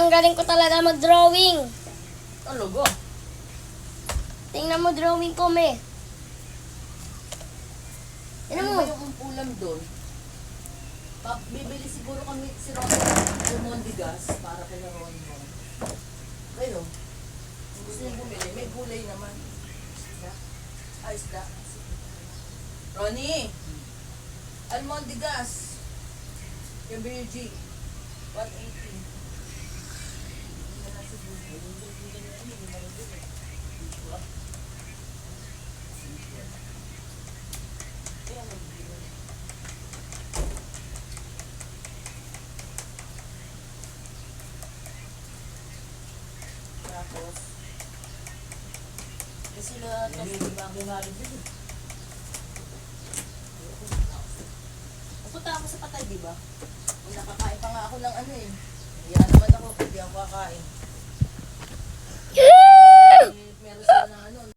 ang galing ko talaga mag-drawing. Talaga. Tingnan mo drawing ko, me. Tingnan Ano mo. ba yung ulam doon? Bibili siguro kami si Ron Almondigas para kay Ron. Ayun. Gusto niyong bumili. May gulay naman. Isda. Isda. Ronnie! Almondigas. Yung BG. 180. Tapos, sila pupunta ako sa patay, di ba? Kung nakakain pa nga ako ng ano eh. Kaya naman ako, hindi ako kakain.